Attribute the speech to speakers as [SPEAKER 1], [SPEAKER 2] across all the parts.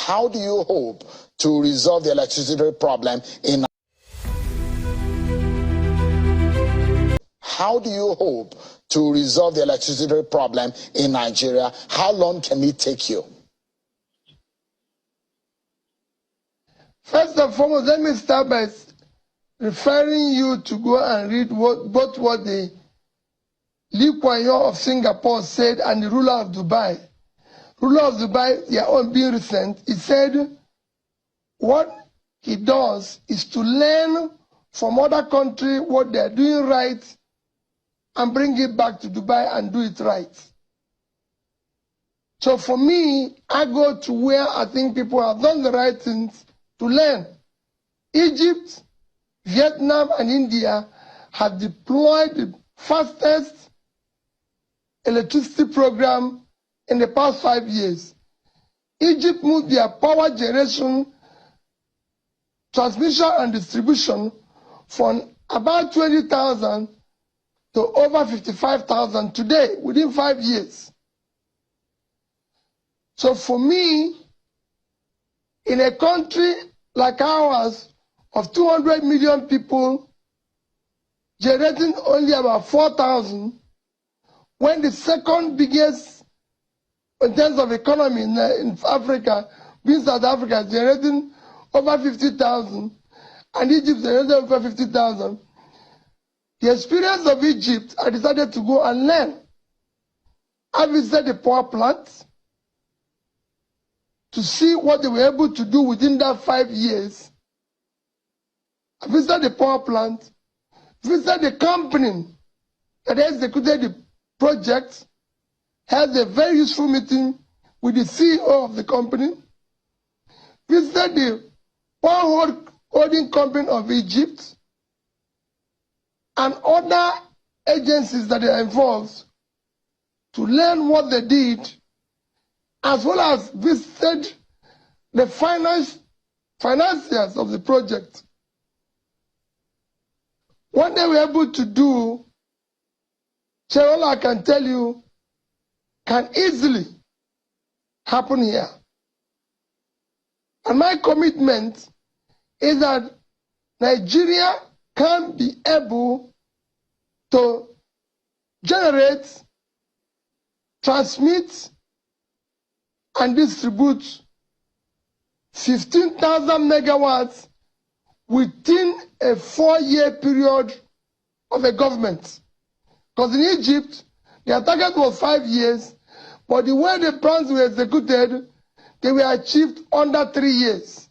[SPEAKER 1] How do you hope to resolve the electricity problem in How do you hope to resolve the electricity problem in Nigeria? How long can it take you?
[SPEAKER 2] First and foremost, let me start by referring you to go and read both what the Lee Kuan Yew of Singapore said and the ruler of Dubai. Ruler of Dubai, their own being recent, he said what he does is to learn from other countries what they're doing right and bring it back to Dubai and do it right. So for me, I go to where I think people have done the right things to learn. Egypt, Vietnam, and India have deployed the fastest electricity program in the past 5 years. Egypt moved their power generation, transmission, and distribution from about 20,000 to over 55,000 today, within 5 years. So for me, in a country like ours of 200 million people, generating only about 4,000, when the second biggest in terms of economy in Africa, being South Africa, is generating over 50,000, and Egypt generating over 50,000. The experience of Egypt, I decided to go and learn. I visited the power plant to see what they were able to do within that 5 years. I visited the power plant, visited the company that executed the project, had a very useful meeting with the CEO of the company, visited the power holding company of Egypt, and other agencies that are involved to learn what they did, as well as visited the financiers of the project. What they were able to do, all I can tell you, can easily happen here. And my commitment is that Nigeria can be able to generate, transmit, and distribute 15,000 megawatts within a 4-year period of a government. Because in Egypt, their target was 5 years, but the way the plans were executed, they were achieved under 3 years.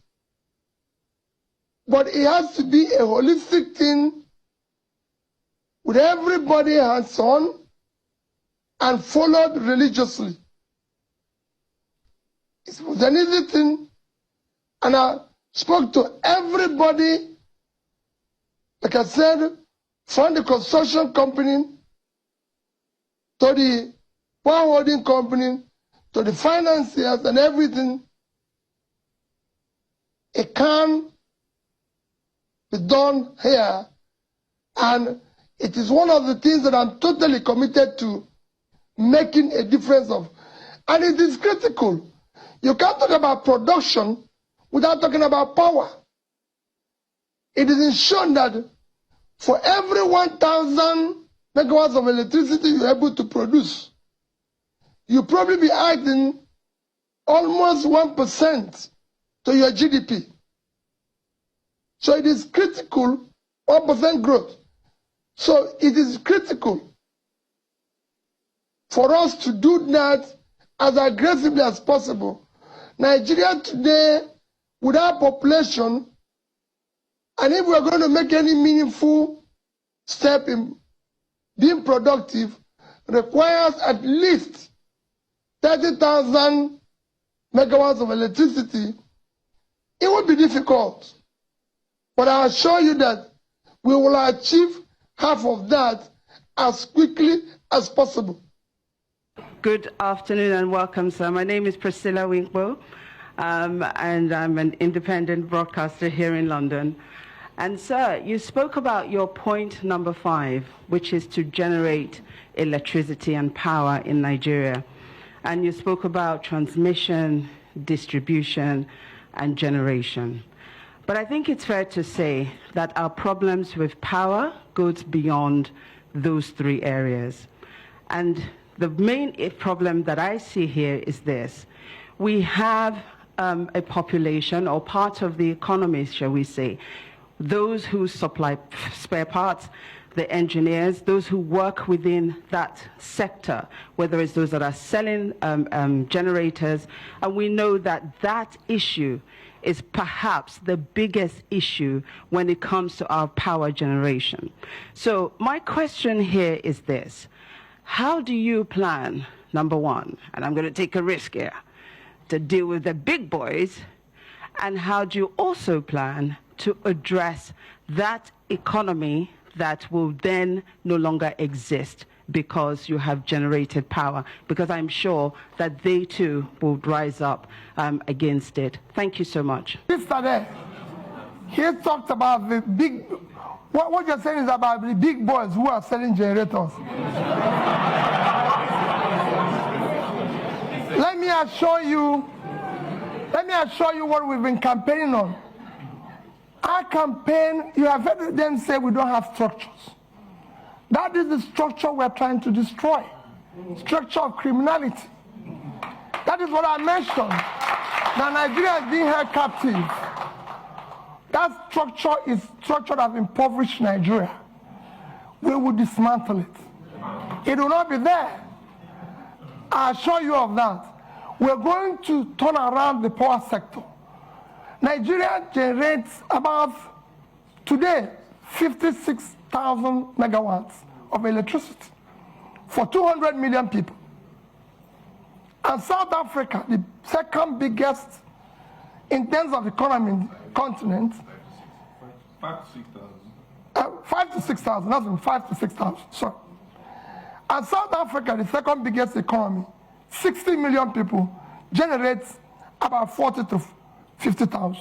[SPEAKER 2] But it has to be a holistic thing with everybody hands-on and followed religiously. It was an easy thing, and I spoke to everybody, like I said, from the construction company to the power holding company to the financiers and everything. It can be done here, and it is one of the things that I'm totally committed to making a difference of. And it is critical. You can't talk about production without talking about power. It is ensured that for every 1,000 megawatts of electricity you're able to produce, you probably be adding almost 1% to your GDP. So it is critical, 1% growth. So it is critical for us to do that as aggressively as possible. Nigeria today, with our population, and if we're going to make any meaningful step in being productive, requires at least 30,000 megawatts of electricity. It would be difficult, but I assure you that we will achieve half of that as quickly as possible.
[SPEAKER 3] Good afternoon and welcome, sir. My name is Priscilla Winkbo, and I'm an independent broadcaster here in London. And sir, you spoke about your point number 5, which is to generate electricity and power in Nigeria. And you spoke about transmission, distribution, and generation. But I think it's fair to say that our problems with power goes beyond those three areas. And the main problem that I see here is this. We have a population, or part of the economy, shall we say, those who supply spare parts, the engineers, those who work within that sector, whether it's those that are selling generators, and we know that that issue is perhaps the biggest issue when it comes to our power generation. So my question here is this. How do you plan, number one, and I'm going to take a risk here, to deal with the big boys, and how do you also plan to address that economy that will then no longer exist because you have generated power? Because I'm sure that they too will rise up against it. Thank you so much.
[SPEAKER 2] Yesterday, he talked about the big, what you're saying is about the big boys who are selling generators. Let me assure you what we've been campaigning on. Our campaign, you have heard them say we don't have structures. That is the structure we're trying to destroy. Structure of criminality. That is what I mentioned. That Nigeria is being held captive. That structure is structure that impoverished Nigeria. We will dismantle it. It will not be there. I assure you of that. We're going to turn around the power sector. Nigeria generates about, today, 56,000 megawatts of electricity for 200 million people. And South Africa, the second biggest in terms of economy in the continent, 5 to 6,000. 5 to 6,000, that's been 5 to 6,000, sorry. And South Africa, the second biggest economy, 60 million people, generates about 40 to 50,000.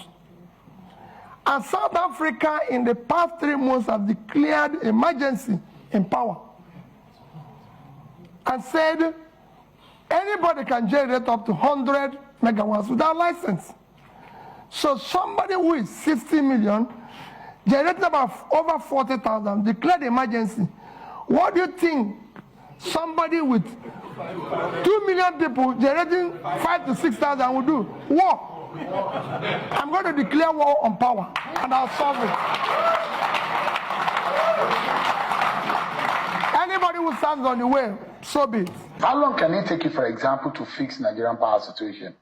[SPEAKER 2] And South Africa in the past 3 months has declared emergency in power and said anybody can generate up to 100 megawatts without license. So somebody who is 60 million, generating about over 40,000, declared emergency. What do you think somebody with 2 million people generating 5 to 6,000 will do? War. I'm going to declare war on power, and I'll solve it. Anybody who stands on the way, so be it.
[SPEAKER 1] How long can it take you, for example, to fix Nigerian power situation?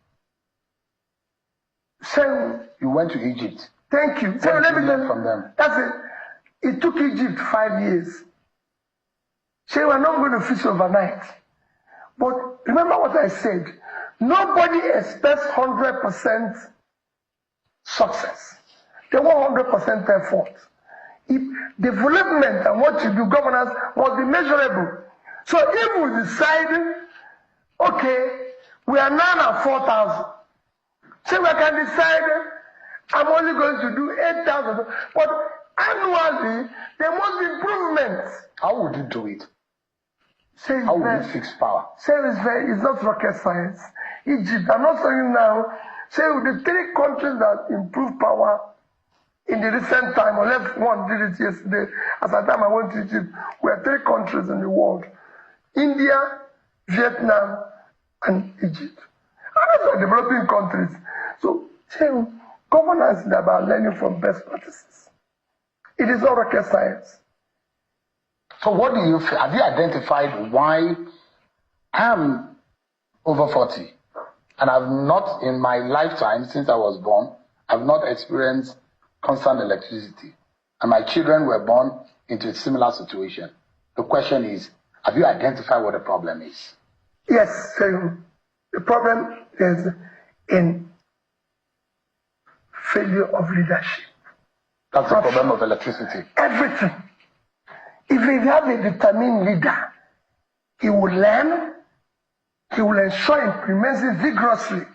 [SPEAKER 2] So
[SPEAKER 1] you went to Egypt.
[SPEAKER 2] Thank you. So let me tell you from them. That's it. It took Egypt 5 years. So we're not going to fix overnight. But remember what I said. Nobody expects 100% success. They want 100% effort. If development and what you do, governance, must be measurable. So if we decide, okay, we are now at 4,000, so we can decide, I'm only going to do 8,000. But annually, there must be improvements.
[SPEAKER 1] How would you do it? How would you fix power?
[SPEAKER 2] It's not rocket science. Egypt, I'm not saying now, say the 3 countries that improve power in the recent time, unless one did it yesterday, as at the time I went to Egypt, we are 3 countries in the world: India, Vietnam, and Egypt. And those are developing countries. So, governance is about learning from best practices. It is not rocket science.
[SPEAKER 1] So what do you feel? Have you identified why I'm over 40 and I've not, in my lifetime since I was born, I've not experienced constant electricity, and my children were born into a similar situation? The question is, have you identified what the problem is?
[SPEAKER 2] Yes, the problem is in failure of leadership.
[SPEAKER 1] That's the problem of electricity.
[SPEAKER 2] Everything. If you have a determined leader, he will learn, he will ensure implements it vigorously.